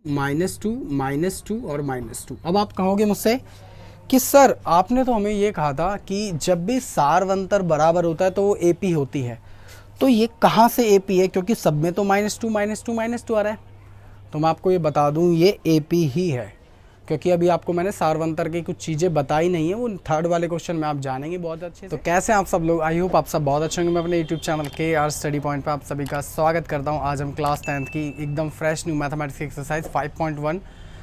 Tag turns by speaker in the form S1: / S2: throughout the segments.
S1: -2 और -2। अब आप कहोगे मुझसे कि सर आपने तो हमें ये कहा था कि जब भी सार्वंतर बराबर होता है तो वो AP होती है, तो ये कहाँ से AP है? क्योंकि सब में तो -2 आ रहा है। तो मैं आपको ये बता दूं ये AP ही है, क्योंकि अभी आपको मैंने सार्वंतर की कुछ चीज़ें बताई नहीं है, वो थर्ड वाले क्वेश्चन में आप जानेंगे बहुत अच्छे से। तो कैसे हैं आप सब लोग? आई होप आप सब बहुत अच्छे होंगे। मैं अपने YouTube channel KR study point पर आप सभी का स्वागत करता हूं। आज हम क्लास 10th की एकदम फ्रेश न्यू मैथमेटिक्स की एक्सरसाइज 5.1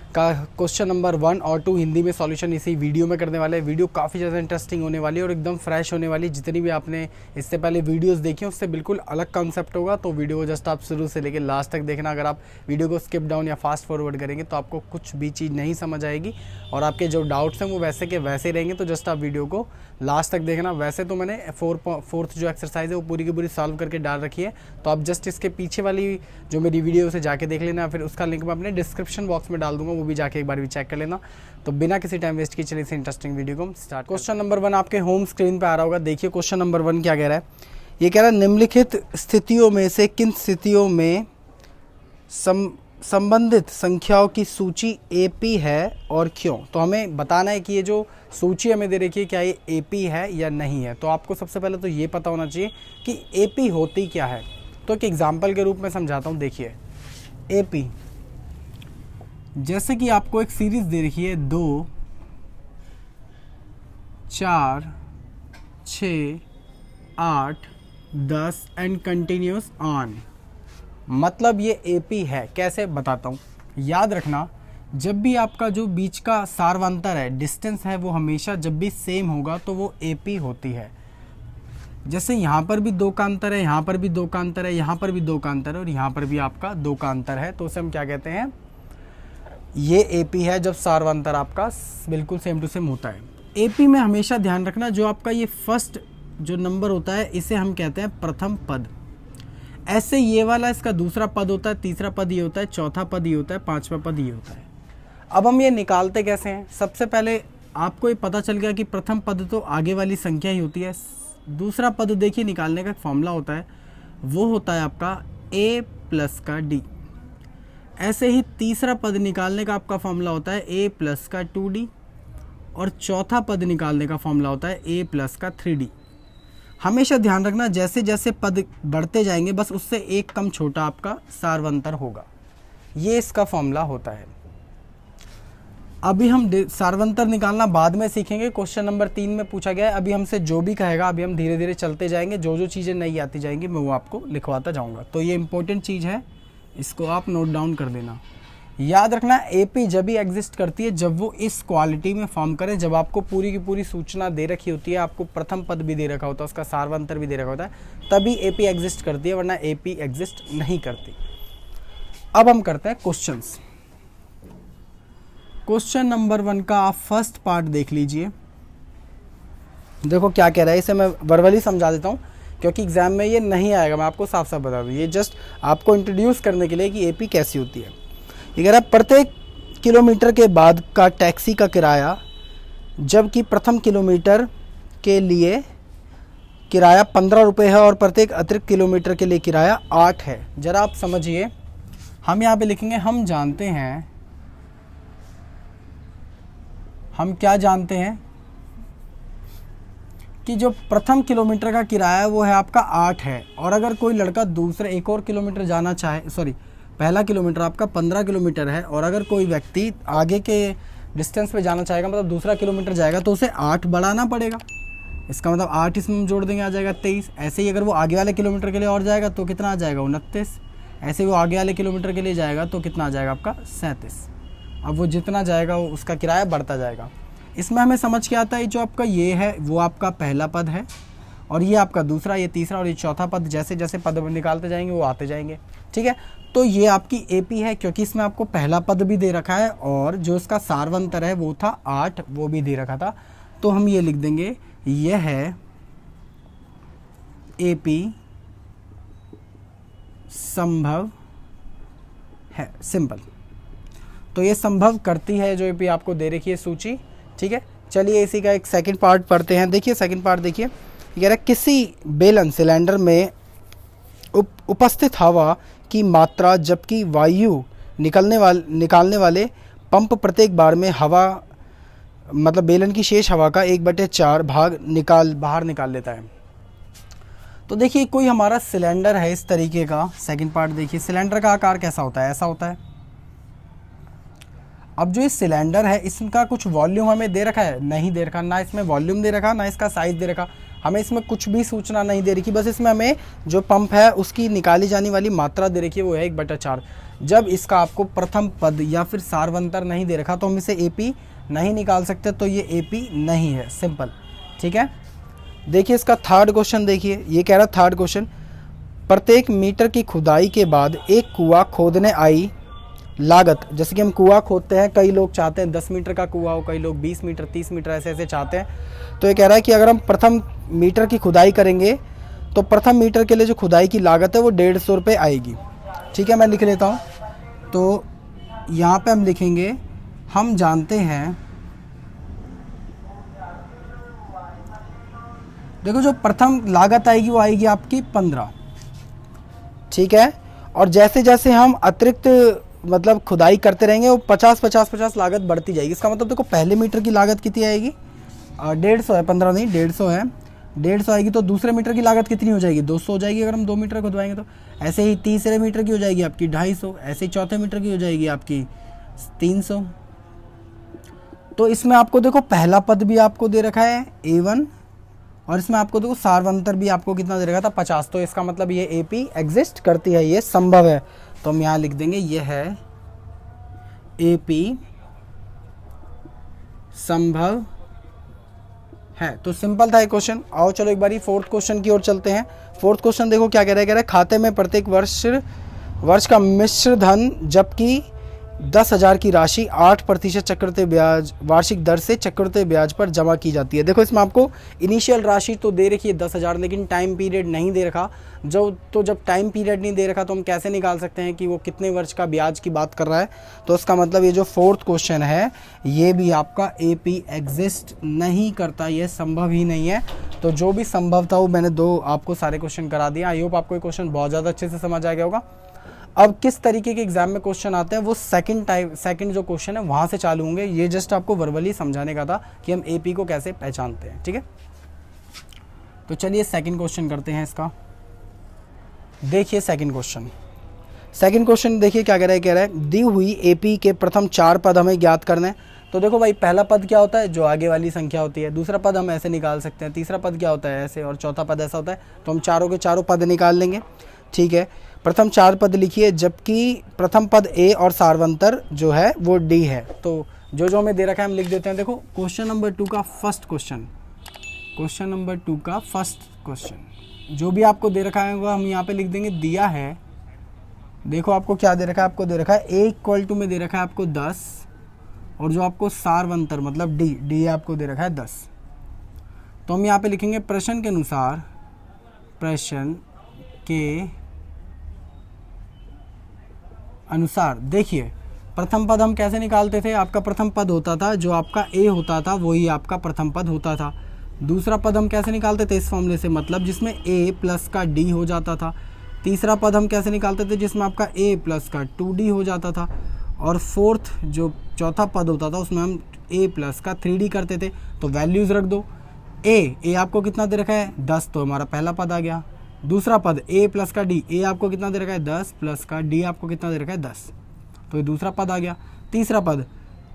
S1: का क्वेश्चन नंबर 1 और 2 हिंदी में सॉल्यूशन इसी वीडियो में करने वाले हैं। वीडियो काफ़ी ज़्यादा इंटरेस्टिंग होने वाली है और एकदम फ्रेश होने वाली। जितनी भी आपने इससे पहले वीडियोस देखी हैं उससे बिल्कुल अलग कॉन्सेप्ट होगा, तो वीडियो को जस्ट आप शुरू से लेकर लास्ट तक देखना। अगर आप वीडियो को स्किप डाउन या फास्ट फॉरवर्ड करेंगे तो आपको कुछ भी चीज़ नहीं समझ आएगी और आपके जो डाउट्स हैं वो वैसे के वैसे रहेंगे। तो जस्ट आप वीडियो को लास्ट तक देखना। वैसे तो मैंने फोर्थ जो एक्सरसाइज है वो पूरी की पूरी सॉल्व करके डाल रखी है, तो आप जस्ट इसके पीछे वाली जो मेरी वीडियो से जाके देख लेना, फिर उसका लिंक मैं अपने डिस्क्रिप्शन बॉक्स में डाल दूंगा, वो भी जाके एक बार भी चेक कर लेना। तो बिना किसी टाइम वेस्ट की चलिए इस इंटरेस्टिंग वीडियो को हम स्टार्ट। क्वेश्चन नंबर 1 आपके होम स्क्रीन पे आ रहा होगा। देखिए क्वेश्चन नंबर 1 क्या कह रहा है। ये कह रहा है निम्नलिखित स्थितियों में से किन स्थितियों में संबंधित संख्याओं की सूची AP है और क्यों? तो हमें बताना है कि ये जो सूची हमें दे रखी है क्या ये AP है या नहीं है। तो आपको सबसे पहले तो ये पता होना चाहिए कि AP होती क्या है। तो एक एग्जाम्पल के रूप में समझाता हूँ। देखिए AP जैसे कि आपको एक सीरीज दे रखी है 2, 4, 6, 8, 10 एंड कंटिन्यूस ऑन। मतलब ये AP है। कैसे बताता हूँ, याद रखना जब भी आपका जो बीच का सार्वंतर है, डिस्टेंस है, वो हमेशा जब भी सेम होगा तो वो AP होती है। जैसे यहाँ पर भी 2 का अंतर है, यहाँ पर भी 2 का अंतर है, यहाँ पर भी 2 का अंतर है और यहाँ पर भी आपका 2 का अंतर है, तो उसे हम क्या कहते हैं, ये AP है जब सार्वंतर आपका बिल्कुल सेम टू सेम होता है। AP में हमेशा ध्यान रखना जो आपका ये फर्स्ट जो नंबर होता है इसे हम कहते हैं प्रथम पद। ऐसे ये वाला इसका दूसरा पद होता है, तीसरा पद ये होता है, चौथा पद ये होता है, पांचवा पद ये होता है। अब हम ये निकालते कैसे हैं? सबसे पहले आपको ये पता चल गया कि प्रथम पद तो आगे वाली संख्या ही होती है। दूसरा पद देखिए निकालने का एक फॉर्मूला होता है, वो होता है आपका A प्लस का D। ऐसे ही तीसरा पद निकालने का आपका फॉर्मूला होता है A प्लस का 2D और चौथा पद निकालने का फॉर्मूला होता है A प्लस का 3D। हमेशा ध्यान रखना जैसे जैसे पद बढ़ते जाएंगे बस उससे एक कम छोटा आपका सार्वंतर होगा, ये इसका फॉर्मूला होता है। अभी हम सार्वंतर निकालना बाद में सीखेंगे। क्वेश्चन नंबर 3 में पूछा गया है। अभी हमसे जो भी कहेगा अभी हम धीरे धीरे चलते जाएंगे, जो जो चीज़ें नहीं आती जाएंगी मैं वो आपको लिखवाता जाऊंगा। तो ये इंपॉर्टेंट चीज़ है, इसको आप नोट डाउन कर देना। याद रखना AP जब भी एग्जिस्ट करती है जब वो इस क्वालिटी में फॉर्म करे, जब आपको पूरी की पूरी सूचना दे रखी होती है, आपको प्रथम पद भी दे रखा होता है, उसका सार्वंतर भी दे रखा होता है, तभी AP एग्जिस्ट करती है, वरना AP एग्जिस्ट नहीं करती। अब हम करते हैं क्वेश्चंस। क्वेश्चन नंबर 1 का आप फर्स्ट पार्ट देख लीजिए। देखो क्या कह रहा है, इसे मैं वर्बली समझा देता हूँ क्योंकि एग्जाम में ये नहीं आएगा, मैं आपको साफ साफ बता दूँ। ये जस्ट आपको इंट्रोड्यूस करने के लिए कि AP कैसी होती है। ये कह रहा है प्रत्येक किलोमीटर के बाद का टैक्सी का किराया, जबकि प्रथम किलोमीटर के लिए किराया 15 रुपये है और प्रत्येक अतिरिक्त किलोमीटर के लिए किराया 8 है। ज़रा आप समझिए, हम यहाँ पे लिखेंगे हम जानते हैं, हम क्या जानते हैं कि जो प्रथम किलोमीटर का किराया है वो है आपका 8 है, और अगर कोई लड़का दूसरे एक और किलोमीटर जाना चाहे, सॉरी पहला किलोमीटर आपका 15 किलोमीटर है, और अगर कोई व्यक्ति आगे के डिस्टेंस पे जाना चाहेगा, मतलब दूसरा किलोमीटर जाएगा, तो उसे 8 बढ़ाना पड़ेगा। इसका मतलब 8 इसमें जोड़ देंगे, आ जाएगा 23। ऐसे ही अगर वो आगे वाले किलोमीटर के लिए और जाएगा तो कितना आ जाएगा, 29। ऐसे ही वो आगे वाले किलोमीटर के लिए जाएगा तो कितना आ जाएगा आपका, 37। अब वो जितना जाएगा वो उसका किराया बढ़ता जाएगा। इसमें हमें समझ के आता है जो आपका ये है वो आपका पहला पद है, और ये आपका दूसरा, ये तीसरा और ये चौथा पद, जैसे जैसे पद निकालते जाएंगे वो आते जाएंगे। ठीक है, तो ये आपकी AP है क्योंकि इसमें आपको पहला पद भी दे रखा है और जो इसका सार्वंतर है वो था 8, वो भी दे रखा था। तो हम ये लिख देंगे यह है AP संभव है, सिंपल। तो ये संभव करती है जो AP आपको दे रखी है सूची। ठीक है, चलिए इसी का एक सेकंड पार्ट पढ़ते हैं। देखिए सेकंड पार्ट देखिए, ये कह रहा है किसी बेलन सिलेंडर में उपस्थित हवा की मात्रा जबकि वायु निकालने वाले पंप प्रत्येक बार में हवा मतलब बेलन की शेष हवा का 1/4 भाग बाहर निकाल लेता है। तो देखिए कोई हमारा सिलेंडर है इस तरीके का, सेकंड पार्ट देखिए, सिलेंडर का आकार कैसा होता है, ऐसा होता है। अब जो ये सिलेंडर है इसका कुछ वॉल्यूम हमें दे रखा है, नहीं दे रखा, ना इसमें वॉल्यूम दे रखा, ना इसका साइज़ दे रखा, हमें इसमें कुछ भी सूचना नहीं दे रखी, बस इसमें हमें जो पंप है उसकी निकाली जाने वाली मात्रा दे रखी है, वो है 1/4। जब इसका आपको प्रथम पद या फिर सारवंतर नहीं दे रखा तो हम इसे एपी नहीं निकाल सकते, तो ये एपी नहीं है, सिंपल, ठीक है। देखिए इसका थर्ड क्वेश्चन देखिए, ये कह रहा थर्ड क्वेश्चन, प्रत्येक मीटर की खुदाई के बाद एक कुआं खोदने आई लागत, जैसे कि हम कुआं खोदते हैं, कई लोग चाहते हैं 10 मीटर का कुआं हो, कई लोग 20 मीटर 30 मीटर ऐसे ऐसे चाहते हैं। तो ये कह रहा है कि अगर हम प्रथम मीटर की खुदाई करेंगे तो प्रथम मीटर के लिए जो खुदाई की लागत है वो 150 रुपये आएगी, ठीक है। मैं लिख लेता हूँ, तो यहाँ पे हम लिखेंगे, हम जानते हैं, देखो जो प्रथम लागत आएगी वो आएगी आपकी 15, ठीक है। और जैसे जैसे हम अतिरिक्त मतलब खुदाई करते रहेंगे वो 50 लागत बढ़ती जाएगी। इसका मतलब देखो पहले मीटर की लागत कितनी आएगी, 150 है, 15 नहीं 150 है, 150 आएगी, तो दूसरे मीटर की लागत कितनी हो जाएगी, 200 हो जाएगी अगर हम 2 मीटर खुदवाएंगे तो। ऐसे ही तीसरे मीटर की हो जाएगी आपकी 250, ऐसे ही चौथे मीटर की हो जाएगी आपकी 300। तो इसमें आपको देखो पहला पद भी आपको दे रखा है A1, और इसमें आपको देखो सारवंतर भी आपको कितना दे रखा था, 50। तो इसका मतलब ये एपी एग्जिस्ट करती है, ये संभव है। तो हम यहाँ लिख देंगे ये है एपी संभव है। तो सिंपल था ये क्वेश्चन। आओ चलो एक बारी फोर्थ क्वेश्चन की ओर चलते हैं। फोर्थ क्वेश्चन देखो क्या कह रहा है, कह रहा है खाते में प्रत्येक वर्ष का मिश्र धन जबकि 10,000 की राशि 8% चक्रवृद्धि ब्याज वार्षिक दर से चक्रवृद्धि ब्याज पर जमा की जाती है। देखो इसमें आपको इनिशियल राशि तो दे रखी है 10,000, लेकिन टाइम पीरियड नहीं दे रखा। जब टाइम पीरियड नहीं दे रखा तो हम कैसे निकाल सकते हैं कि वो कितने वर्ष का ब्याज की बात कर रहा है। तो इसका मतलब ये जो फोर्थ क्वेश्चन है ये भी आपका एपी एग्जिस्ट नहीं करता, ये संभव ही नहीं है। तो जो भी संभव था वो मैंने दो आपको सारे क्वेश्चन करा दिया। आई होप आपको ये क्वेश्चन बहुत ज़्यादा अच्छे से समझ आ गया होगा। अब किस तरीके के एग्जाम में क्वेश्चन आते हैं वो सेकंड जो क्वेश्चन है वहाँ से चालू होंगे। ये जस्ट आपको वर्बली समझाने का था कि हम एपी को कैसे पहचानते हैं, ठीक है। तो चलिए सेकंड क्वेश्चन करते हैं इसका। देखिए सेकंड क्वेश्चन देखिए क्या कह रहा है, दी हुई एपी के प्रथम 4 पद हमें ज्ञात करना है। तो देखो भाई पहला पद क्या होता है, जो आगे वाली संख्या होती है। दूसरा पद हम ऐसे निकाल सकते हैं, तीसरा पद क्या होता है ऐसे, और चौथा पद ऐसा होता है। तो हम चारों के चारों पद निकाल लेंगे, ठीक है। प्रथम 4 पद लिखिए, जबकि प्रथम पद ए और सारवंतर जो है वो डी है। तो जो हमें दे रखा है हम लिख देते हैं। देखो क्वेश्चन नंबर 2 का फर्स्ट क्वेश्चन जो भी आपको दे रखा है वो हम यहाँ पे लिख देंगे, दिया है। देखो आपको क्या दे रखा है, आपको दे रखा है ए इक्वल टू में दे रखा है आपको 10, और जो आपको सारवंतर मतलब डी आपको दे रखा है 10। तो हम यहाँ पे लिखेंगे प्रश्न के अनुसार देखिए प्रथम पद हम कैसे निकालते थे, आपका प्रथम पद होता था जो आपका ए होता था वही आपका प्रथम पद होता था। दूसरा पद हम कैसे निकालते थे इस फॉर्मूले से, मतलब जिसमें ए प्लस का डी हो जाता था। तीसरा पद हम कैसे निकालते थे, जिसमें आपका ए प्लस का 2d हो जाता था। और फोर्थ जो चौथा पद होता था उसमें हम ए प्लस का 3d करते थे। तो वैल्यूज़ रख दो, ए आपको कितना दे रखा है 10, तो हमारा पहला पद आ गया। दूसरा पद ए प्लस का डी, ए आपको कितना दे रखा है 10 प्लस का डी आपको कितना दे रखा है 10, तो ये दूसरा पद आ गया। तीसरा पद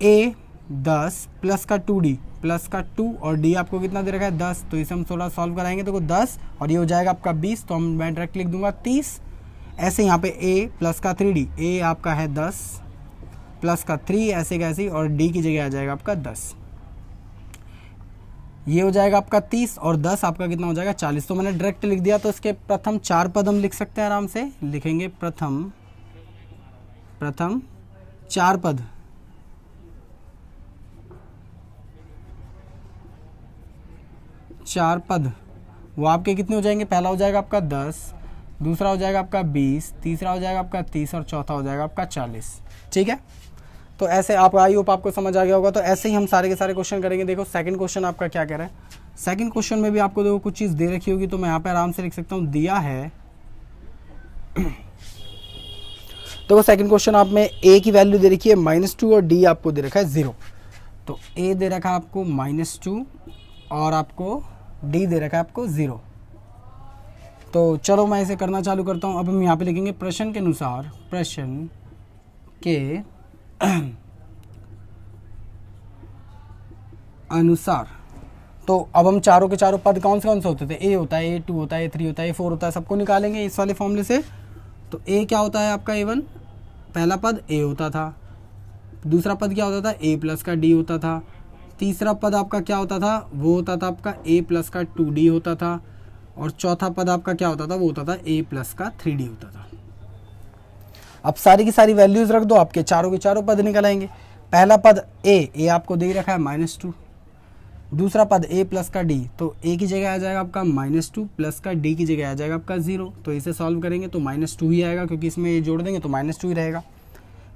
S1: ए 10 प्लस का 2d प्लस का 2 और डी आपको कितना दे रखा है 10, तो इसे हम 16 सॉल्व कराएंगे तो 10 और ये हो जाएगा आपका 20, तो मैं डायरेक्ट लिख दूंगा 30। ऐसे यहाँ पे ए प्लस का 3d, ए आपका है 10 प्लस का 3 ऐसे कैसे, और डी की जगह आ जाएगा आपका 10, ये हो जाएगा आपका 30 और 10 आपका कितना हो जाएगा 40। तो मैंने डायरेक्ट लिख दिया। तो इसके प्रथम 4 पद हम लिख सकते हैं आराम से, लिखेंगे प्रथम 4 पद। वो आपके कितने हो जाएंगे, पहला हो जाएगा आपका 10, दूसरा हो जाएगा आपका 20, तीसरा हो जाएगा आपका 30 और चौथा हो जाएगा आपका 40, ठीक है। तो ऐसे आप आई होप आपको समझ आ गया होगा। तो ऐसे ही हम सारे के सारे क्वेश्चन करेंगे। देखो सेकंड क्वेश्चन आपका क्या कह रहा है, सेकंड क्वेश्चन में भी आपको देखो कुछ चीज़ दे रखी होगी, तो मैं यहाँ पे आराम से लिख सकता हूँ, दिया है। तो सेकंड क्वेश्चन आप में ए की वैल्यू दे रखी है -2 और डी आपको दे रखा है 0। तो ए दे रखा है आपको -2 और आपको डी दे रखा है आपको 0। तो चलो मैं इसे करना चालू करता हूँ। अब हम यहाँ पे लिखेंगे प्रश्न के अनुसार, प्रश्न के अनुसार। तो अब हम चारों के चारों पद कौन से होते थे, ए होता है, A2 होता है, A3 होता है, A4 होता है, सबको निकालेंगे इस वाले फॉर्मूले से। तो ए क्या होता है आपका A1, पहला पद ए होता था, दूसरा पद क्या होता था a प्लस का डी होता था, तीसरा पद आपका क्या होता था, वो होता था आपका a प्लस का 2d होता था, और चौथा पद आपका क्या होता था, वो होता था a प्लस का 3d होता था। अब सारी की सारी वैल्यूज रख दो, आपके चारों के चारों पद निकल आएंगे। पहला पद a आपको दे रखा है -2, दूसरा पद a प्लस का d, तो a की जगह आ जाएगा आपका -2 प्लस का d की जगह आ जाएगा आपका 0। तो इसे सॉल्व करेंगे तो -2 ही आएगा, क्योंकि इसमें ये जोड़ देंगे तो -2 ही रहेगा।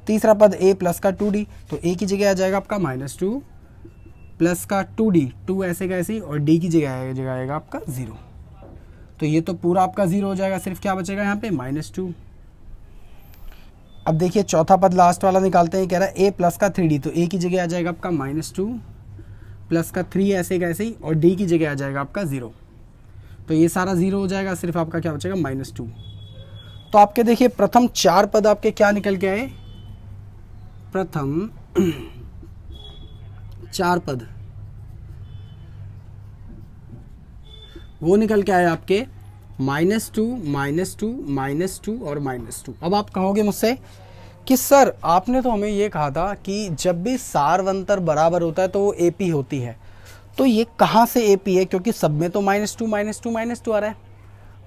S1: तीसरा पद a प्लस का 2d, तो a की जगह आ जाएगा आपका -2 प्लस का 2d, 2 ऐसे का ऐसे ही, और d की जगह आएगा आपका 0। तो ये तो पूरा आपका 0 हो जाएगा, सिर्फ क्या बचेगा यहाँ पे -2। अब देखिए चौथा पद लास्ट वाला निकालते हैं, कह रहा है a प्लस का 3d, तो a की जगह आ जाएगा आपका -2 प्लस का 3 ऐसे का ऐसे ही, और d की जगह आ जाएगा आपका 0। तो ये सारा 0 हो जाएगा, सिर्फ आपका क्या बचेगा -2। तो आपके देखिए प्रथम 4 पद आपके क्या निकल के आए, प्रथम 4 पद वो निकल के आए आपके -2 और -2। अब आप कहोगे मुझसे कि सर आपने तो हमें ये कहा था कि जब भी सारवंतर बराबर होता है तो वो AP होती है, तो ये कहाँ से AP है, क्योंकि सब में तो -2 आ रहा है।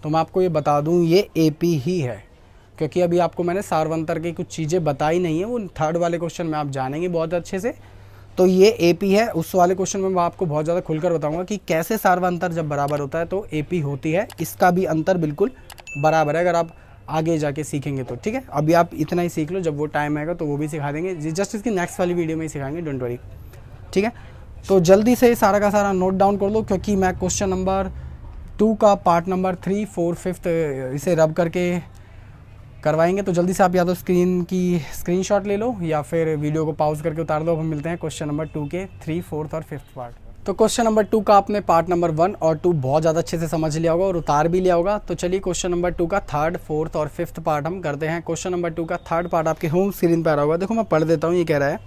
S1: तो मैं आपको ये बता दूं ये AP ही है, क्योंकि अभी आपको मैंने सारवंतर की कुछ चीज़ें बताई नहीं है, वो थर्ड वाले क्वेश्चन में आप जानेंगे बहुत अच्छे से। तो ये AP है, उस वाले क्वेश्चन में मैं आपको बहुत ज़्यादा खुलकर बताऊंगा कि कैसे सारवंतर जब बराबर होता है तो AP होती है, इसका भी अंतर बिल्कुल बराबर है, अगर आप आगे जाके सीखेंगे तो। ठीक है, अभी आप इतना ही सीख लो, जब वो टाइम आएगा तो वो भी सिखा देंगे, जस्ट इसकी नेक्स्ट वाली वीडियो में ही सिखाएंगे, डोंट वरी। ठीक है, तो जल्दी से सारा का सारा नोट डाउन कर लो, क्योंकि मैं क्वेश्चन नंबर 2 का पार्ट नंबर 3, 4, 5 इसे रब करके करवाएंगे। तो जल्दी से आप या तो स्क्रीनशॉट ले लो या फिर वीडियो को पॉज करके उतार दो। हम मिलते हैं क्वेश्चन नंबर 2 के 3, 4 और 5 पार्ट। तो क्वेश्चन नंबर 2 का आपने पार्ट नंबर 1 और 2 बहुत ज़्यादा अच्छे से समझ लिया होगा और उतार भी लिया होगा। तो चलिए क्वेश्चन नंबर 2 का 3rd, 4th और 5th पार्ट हम करते हैं। क्वेश्चन नंबर 2 का 3rd पार्ट आपके होम स्क्रीन पर आ रहा होगा, देखो मैं पढ़ देता हूँ। ये कह रहा है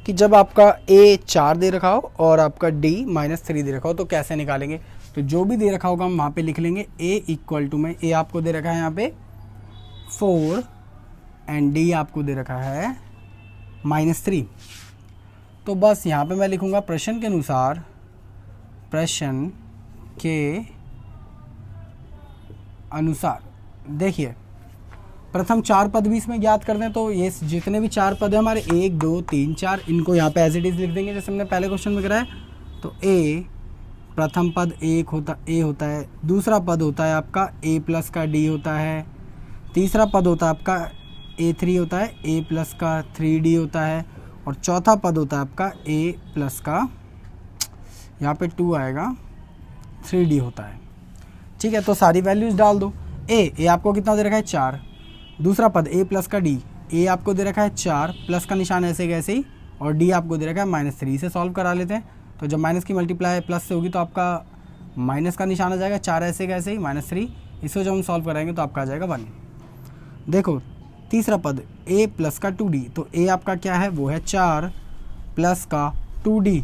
S1: कि जब आपका a 4 दे रखा हो और आपका d -3 दे रखा हो तो कैसे निकालेंगे। तो जो भी दे रखा होगा हम वहाँ पे लिख लेंगे a इक्वल टू में, a आपको दे रखा है यहाँ पे 4 एंड d आपको दे रखा है -3। तो बस यहाँ पे मैं लिखूँगा प्रश्न के अनुसार, प्रश्न के अनुसार। देखिए प्रथम 4 पद भी इसमें ज्ञात कर दें, तो ये जितने भी 4 पद है हमारे 1, 2, 3, 4, इनको यहाँ पे एज इट इज लिख देंगे जैसे हमने पहले क्वेश्चन में कराया। तो a प्रथम पद a होता है, दूसरा पद होता है आपका a प्लस का d होता है, तीसरा पद होता है आपका a3 होता है, a प्लस का 3d होता है, और चौथा पद होता है आपका a प्लस का, यहाँ पे 2 आएगा, 3d होता है। ठीक है, तो सारी वैल्यूज डाल दो। a आपको कितना दे रखा है 4, दूसरा पद a प्लस का d, a आपको दे रखा है 4 प्लस का निशान ऐसे कैसे ही, और d आपको दे रखा है -3। से सॉल्व करा लेते हैं। तो जब माइनस की मल्टीप्लाई प्लस से होगी तो आपका माइनस का निशान आ जाएगा, 4 ऐसे कैसे ही -3, इसको जब हम सॉल्व कराएंगे तो आपका आ जाएगा 1। देखो तीसरा पद a प्लस का 2d, तो a आपका क्या है, वो है 4 प्लस का 2d,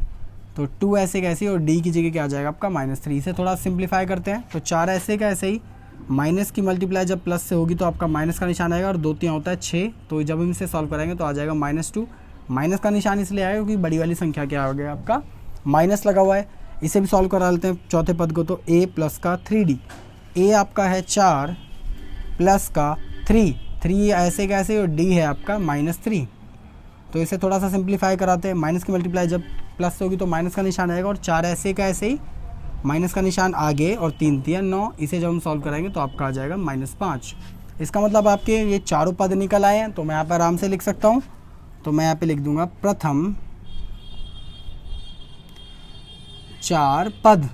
S1: तो 2 ऐसे कैसे और d की जगह क्या आ जाएगा आपका -3। से थोड़ा सिंप्लीफाई करते हैं, तो 4 ऐसे का ऐसे ही, माइनस की मल्टीप्लाई जब प्लस से होगी तो आपका माइनस का निशान आएगा, और 2 3 होता है 6, तो जब हम इसे सॉल्व कराएंगे तो आ जाएगा -2। माइनस का निशान इसलिए आएगा क्योंकि बड़ी वाली संख्या क्या हो गया आपका माइनस लगा हुआ है। इसे भी सॉल्व करा लेते हैं चौथे पद को। तो a प्लस का 3d, a आपका है 4 प्लस का 3 ऐसे कैसे, और d है आपका -3। तो इसे थोड़ा सा सिंप्लीफाई कराते हैं। माइनस की मल्टीप्लाई जब प्लस से होगी तो माइनस का निशान आएगा, और 4 ऐसे का ऐसे ही, माइनस का निशान आगे, और 3 3 9। इसे जब हम सॉल्व कराएंगे तो आपका आ जाएगा -5। इसका मतलब आपके ये चारों पद निकल आए हैं। तो मैं यहाँ पर आराम से लिख सकता हूँ। तो मैं यहाँ पे लिख दूंगा प्रथम 4 पद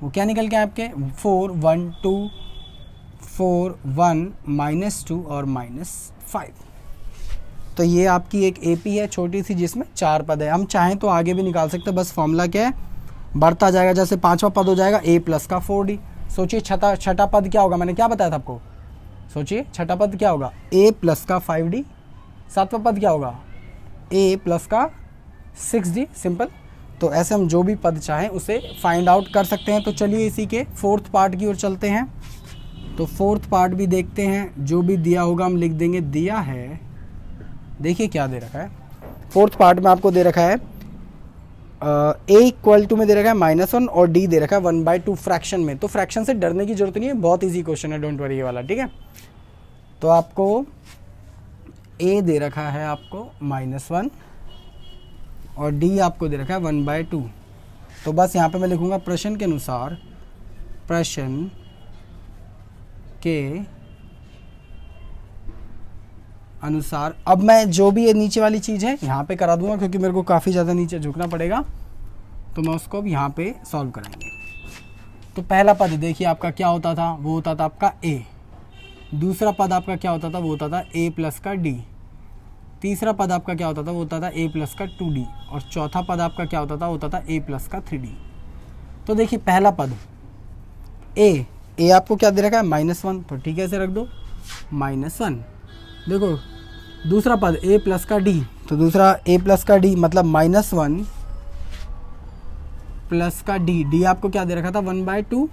S1: वो क्या निकल के आपके 4 1 2 4, 1, -2 और -5। तो ये आपकी एक एपी है छोटी सी जिसमें 4 पद है। हम चाहें तो आगे भी निकाल सकते हैं, बस फॉर्मूला क्या है, बढ़ता जाएगा। जैसे 5वां पद हो जाएगा a प्लस का 4d। सोचिए छठा पद क्या होगा, मैंने क्या बताया था आपको, सोचिए छठा पद क्या होगा, a प्लस का 5d। 7वां पद क्या होगा, a प्लस का 6d। सिंपल। तो ऐसे हम जो भी पद चाहें उसे फाइंड आउट कर सकते हैं। तो चलिए इसी के 4th पार्ट की ओर चलते हैं। तो 4th पार्ट भी देखते हैं, जो भी दिया होगा हम लिख देंगे। दिया है, देखिए क्या दे रखा है 4th पार्ट में, आपको दे रखा है a इक्वल टू में दे रखा है -1 और d दे रखा है 1/2 फ्रैक्शन में। तो फ्रैक्शन से डरने की जरूरत नहीं है, बहुत इजी क्वेश्चन है, डोंट वरी ये वाला, ठीक है। तो आपको a दे रखा है आपको -1 और d आपको दे रखा है 1/2। तो बस यहाँ पे मैं लिखूंगा प्रश्न के अनुसार, प्रश्न के अनुसार। अब मैं जो भी ये नीचे वाली चीज़ है यहाँ पे करा दूंगा, क्योंकि मेरे को काफ़ी ज़्यादा नीचे झुकना पड़ेगा, तो मैं उसको अब यहाँ पे सॉल्व कराएंगे। तो पहला पद देखिए आपका क्या होता था, वो होता था आपका a। दूसरा पद आपका क्या होता था, वो होता था a प्लस का d। तीसरा पद आपका क्या होता था, वो होता था a प्लस का 2d। और चौथा पद आपका क्या होता था, वो होता था a प्लस का 3d। तो देखिए पहला पद a आपको क्या दे रखा है, -1, तो ठीक है, इसे रख दो -1। देखो दूसरा पद a प्लस का d, तो दूसरा a प्लस का d मतलब -1 प्लस का d आपको क्या दे रखा था, 1/2।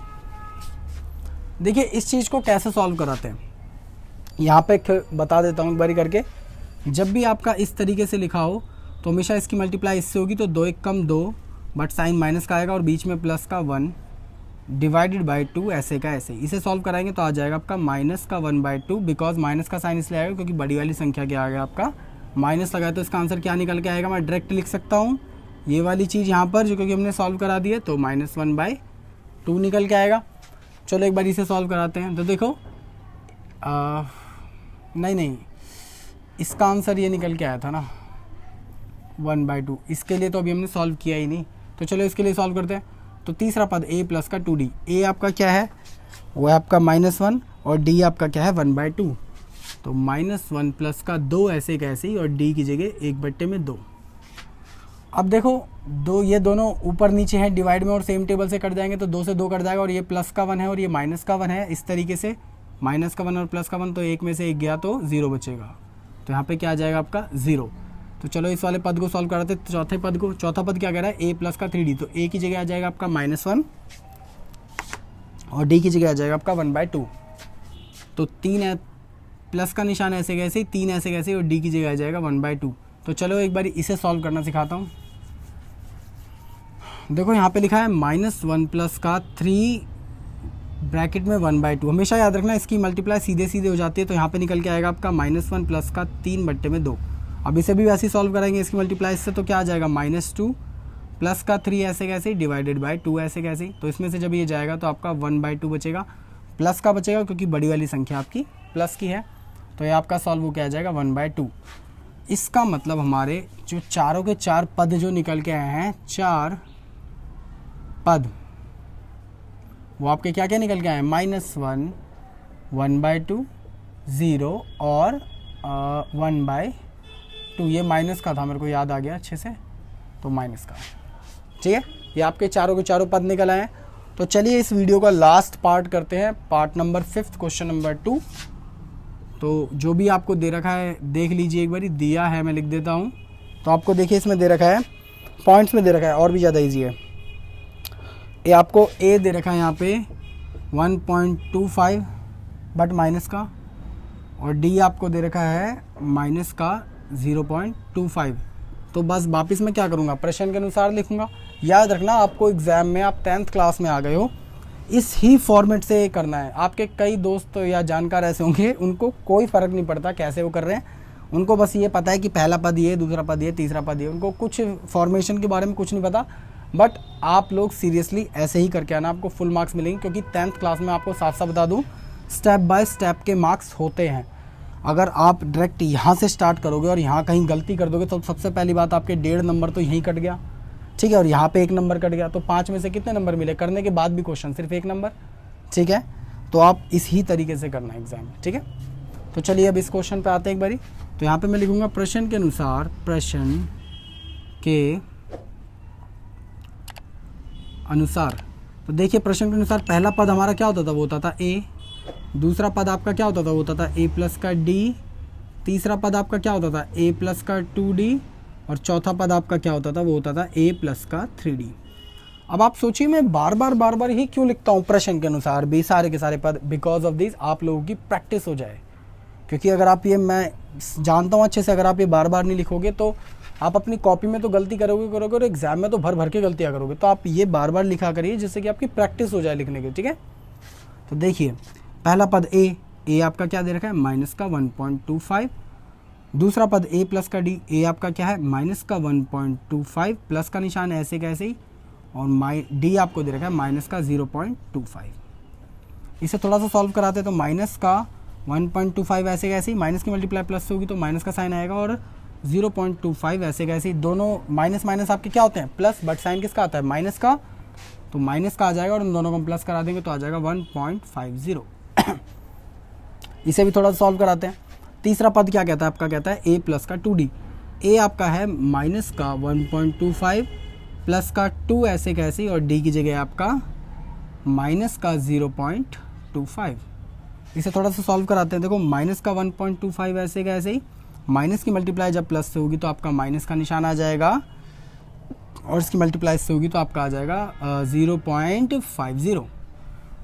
S1: देखिए इस चीज़ को कैसे सॉल्व कराते हैं, यहाँ पे बता देता हूँ एक बारी करके। जब भी आपका इस तरीके से लिखा हो तो हमेशा इसकी मल्टीप्लाई इससे होगी, तो 2 1 कम 2, बट साइन माइनस का आएगा और बीच में प्लस का 1 डिवाइडेड बाई 2, ऐसे का ऐसे। इसे सॉल्व कराएंगे तो आ जाएगा आपका माइनस का 1/2, बिकॉज माइनस का साइन इसलिए आएगा क्योंकि बड़ी वाली संख्या क्या आ गया आपका माइनस लगाया। तो इसका आंसर क्या निकल के आएगा, मैं डायरेक्ट लिख सकता हूँ ये वाली चीज़ यहाँ पर, जो क्योंकि हमने सॉल्व करा दी है, तो -1/2 निकल के आएगा। चलो एक बार इसे सॉल्व कराते हैं। तो देखो नहीं, इसका आंसर ये निकल के आया था ना 1/2। इसके लिए तो अभी हमने सॉल्व किया ही नहीं, तो चलो इसके लिए सॉल्व करते हैं। तो तीसरा पद a प्लस का 2d, a आपका क्या है, वो है आपका -1 और d आपका क्या है 1/2। तो -1 प्लस का 2 ऐसे कैसे ही, और d की जगह 1/2। अब देखो ये दोनों ऊपर नीचे हैं डिवाइड में और सेम टेबल से कट जाएंगे, तो 2 से 2 कट जाएगा, और ये प्लस का 1 है और ये माइनस का 1 है। इस तरीके से माइनस का 1 और प्लस का 1, तो एक में से एक गया तो 0 बचेगा। तो यहाँ पे क्या आ जाएगा आपका 0। तो चलो इस वाले पद को सॉल्व कराते हैं, चौथे पद को। चौथा पद क्या कह रहा है, a प्लस का 3d, तो a की जगह आ जाएगा आपका -1 और d की जगह आ जाएगा आपका 1/2। तो 3 है, प्लस का निशान ऐसे कैसे, 3 ऐसे कैसे, और d की जगह आ जाएगा 1/2। तो चलो एक बार इसे सॉल्व करना सिखाता हूँ। देखो यहाँ पे लिखा है -1 प्लस का 3 ब्रैकेट में 1/2। हमेशा याद रखना इसकी मल्टीप्लाई सीधे सीधे हो जाती है, तो यहाँ पे निकल के आएगा आपका -1 प्लस का 3/2। अब इसे भी वैसे ही सॉल्व कराएंगे इसकी मल्टीप्लाई से, तो क्या आ जाएगा -2 प्लस का 3 ऐसे कैसे डिवाइडेड बाय 2 ऐसे कैसे। तो इसमें से जब ये जाएगा तो आपका 1/2 बचेगा, प्लस का बचेगा क्योंकि बड़ी वाली संख्या आपकी प्लस की है। तो ये आपका सॉल्व हो क्या आ जाएगा 1/2। इसका मतलब हमारे जो चारों के 4 पद जो निकल के आए हैं, 4 पद, वो आपके क्या क्या निकल के आए, -1, 1/2, 0 और 1/2। ये माइनस का था, मेरे को याद आ गया अच्छे से, तो माइनस का, ठीक है। ये आपके चारों के चारों पद निकल आए हैं। तो चलिए इस वीडियो का लास्ट पार्ट करते हैं, पार्ट नंबर 5, क्वेश्चन नंबर 2। तो जो भी आपको दे रखा है देख लीजिए एक बारी, दिया है मैं लिख देता हूँ। तो आपको देखिए इसमें दे रखा है, पॉइंट्स में दे रखा है, और भी ज़्यादा ईजी है। ये आपको a दे रखा है यहाँ पे 1.25 बट माइनस का, और d आपको दे रखा है माइनस का 0.25। तो बस वापस मैं क्या करूँगा, प्रश्न के अनुसार लिखूँगा। याद रखना आपको एग्ज़ाम में, आप 10th क्लास में आ गए हो, इस ही फॉर्मेट से करना है। आपके कई दोस्त या जानकार ऐसे होंगे, उनको कोई फ़र्क नहीं पड़ता कैसे वो कर रहे हैं, उनको बस ये पता है कि पहला पद ये, दूसरा पद ये, तीसरा पद ये, उनको कुछ फॉर्मेशन के बारे में कुछ नहीं पता। बट आप लोग सीरियसली ऐसे ही करके आना, आपको फुल मार्क्स मिलेंगे, क्योंकि 10th क्लास में आपको साफ साफ बता दूँ, स्टेप बाय स्टेप के मार्क्स होते हैं। अगर आप डायरेक्ट यहाँ से स्टार्ट करोगे और यहाँ कहीं गलती कर दोगे, तो सबसे पहली बात आपके 1.5 नंबर तो यहीं कट गया, ठीक है, और यहाँ पे 1 नंबर कट गया। तो 5 में से कितने नंबर मिले, करने के बाद भी क्वेश्चन सिर्फ 1 नंबर, ठीक है। तो आप इसी तरीके से करना एग्जाम में, ठीक है। तो चलिए अब इस क्वेश्चन पे आते हैं एक बारी। तो यहाँ पे मैं लिखूंगा प्रश्न के अनुसार, प्रश्न के अनुसार। तो देखिए प्रश्न के अनुसार पहला पद हमारा क्या होता था, वो होता था ए। दूसरा पद आपका क्या होता था, वो होता था ए प्लस का डी। तीसरा पद आपका क्या होता था, ए प्लस का 2d। और चौथा पद आपका क्या होता था, वो होता था ए प्लस का 3d। अब आप सोचिए मैं बार बार ही क्यों लिखता हूँ प्रश्न के अनुसार भी सारे के सारे पद, बिकॉज ऑफ दिस आप लोगों की प्रैक्टिस हो जाए। क्योंकि अगर आप ये, मैं जानता हूँ अच्छे से, अगर आप ये बार बार नहीं लिखोगे तो आप अपनी कॉपी में तो गलती करोगे और एग्जाम में तो भर के गलतियाँ करोगे। तो आप ये बार बार लिखा करिए जिससे कि आपकी प्रैक्टिस हो जाए लिखने की, ठीक है। तो देखिए पहला पद ए आपका क्या दे रखा है, माइनस का 1.25। दूसरा पद ए प्लस का डी, ए आपका क्या है, माइनस का 1.25, प्लस का निशान ऐसे कैसे ही, और डी आपको दे रखा है माइनस का 0.25। इसे थोड़ा सा सॉल्व कराते हैं। तो माइनस का 1.25 ऐसे कैसे ही, माइनस की मल्टीप्लाई प्लस से होगी तो माइनस का साइन आएगा, और 0.25 ऐसे कैसे ही, दोनों माइनस माइनस आपके क्या होते हैं, प्लस, बट साइन किसका आता है, माइनस का। तो माइनस का आ जाएगा और उन दोनों को हम प्लस करा देंगे तो आ जाएगा 1.50। इसे भी थोड़ा सा सॉल्व कराते हैं। तीसरा पद क्या कहता है, आपका कहता है ए प्लस का 2d। ए आपका है माइनस का 1.25, प्लस का 2 ऐसे कैसे, और डी की जगह आपका माइनस का 0.25। इसे थोड़ा सा सॉल्व कराते हैं। देखो माइनस का 1.25 ऐसे कैसे ही, माइनस की मल्टीप्लाई जब प्लस से होगी तो आपका माइनस का निशान आ जाएगा, और इसकी मल्टीप्लाई से होगी तो आपका आ जाएगा 0.50।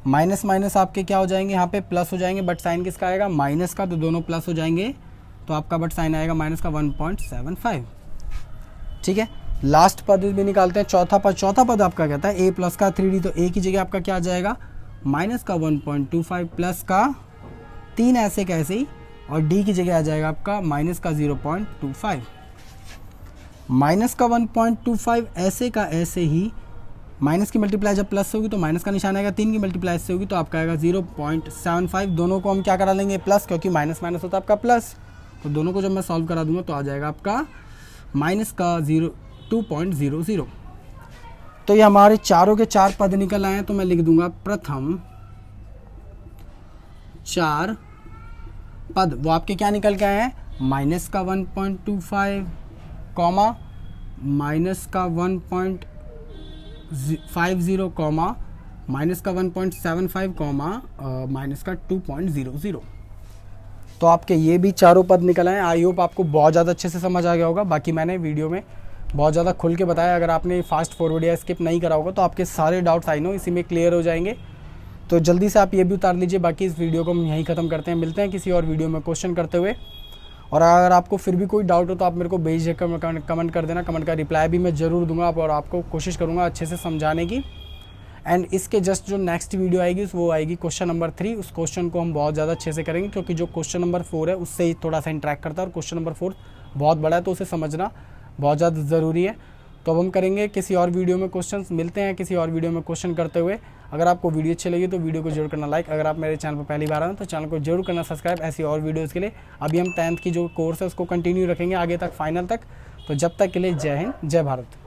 S1: माइनस माइनस आपके क्या हो जाएंगे, यहाँ पे प्लस हो जाएंगे, बट साइन किसका आएगा, माइनस का, तो दोनों प्लस हो जाएंगे तो आपका बट साइन आएगा माइनस का 1.75, ठीक है। लास्ट पद भी निकालते हैं, चौथा पद आपका कहता है ए प्लस का 3d। तो ए की जगह आपका क्या आ जाएगा, माइनस का 1.25, प्लस का 3 ऐसे कैसे ही, और डी की जगह आ जाएगा आपका माइनस का 0.25। माइनस का 1.25 ऐसे का ऐसे ही, माइनस की मल्टीप्लाई जब प्लस होगी तो माइनस का निशान आएगा, 3 की मल्टीप्लाई से होगी तो आपका आएगा 0.75। दोनों को हम क्या करा लेंगे, प्लस, क्योंकि माइनस माइनस होता है आपका प्लस। तो दोनों को जब मैं सॉल्व करा दूंगा तो आ जाएगा आपका माइनस का 2.00। तो ये हमारे चारों के 4 पद निकल आए हैं। तो मैं लिख दूंगा प्रथम 4 पद वो आपके क्या निकल के आए हैं, माइनस का 1.25, कॉमा माइनस का 1.50, कॉमा माइनस का 1.75, कॉमा माइनस का 2.00। तो आपके ये भी चारों पद निकल आए। आई होप आपको बहुत ज़्यादा अच्छे से समझ आ गया होगा। बाकी मैंने वीडियो में बहुत ज़्यादा खुल के बताया, अगर आपने फास्ट फॉरवर्ड या स्किप नहीं करा होगा तो आपके सारे डाउट्स आई नो इसी में क्लियर हो जाएंगे। तो जल्दी से आप ये भी उतार लीजिए। बाकी इस वीडियो को हम यहीं ख़त्म करते हैं, मिलते हैं किसी और वीडियो में क्वेश्चन करते हुए। और अगर आपको फिर भी कोई डाउट हो तो आप मेरे को बेझिझक कमेंट कर देना। कमेंट का रिप्लाई भी मैं ज़रूर दूंगा और आपको कोशिश करूँगा अच्छे से समझाने की। एंड इसके जस्ट जो नेक्स्ट वीडियो आएगी वो आएगी क्वेश्चन नंबर 3। उस क्वेश्चन को हम बहुत ज़्यादा अच्छे से करेंगे, क्योंकि जो क्वेश्चन नंबर 4 है उससे ही थोड़ा सा इंटरेक्ट करता है, और क्वेश्चन नंबर 4 बहुत बड़ा है तो उसे समझना बहुत ज़्यादा ज़रूरी है। तो अब हम करेंगे किसी और वीडियो में क्वेश्चन, मिलते हैं किसी और वीडियो में क्वेश्चन करते हुए। अगर आपको वीडियो अच्छी लगी तो वीडियो को जरूर करना लाइक। अगर आप मेरे चैनल पर पहली बार आए तो चैनल को जरूर करना सब्सक्राइब ऐसी और वीडियोज़ के लिए। अभी हम 10th की जो कोर्स है उसको कंटिन्यू रखेंगे आगे तक, फाइनल तक। तो जब तक के लिए जय हिंद, जय भारत।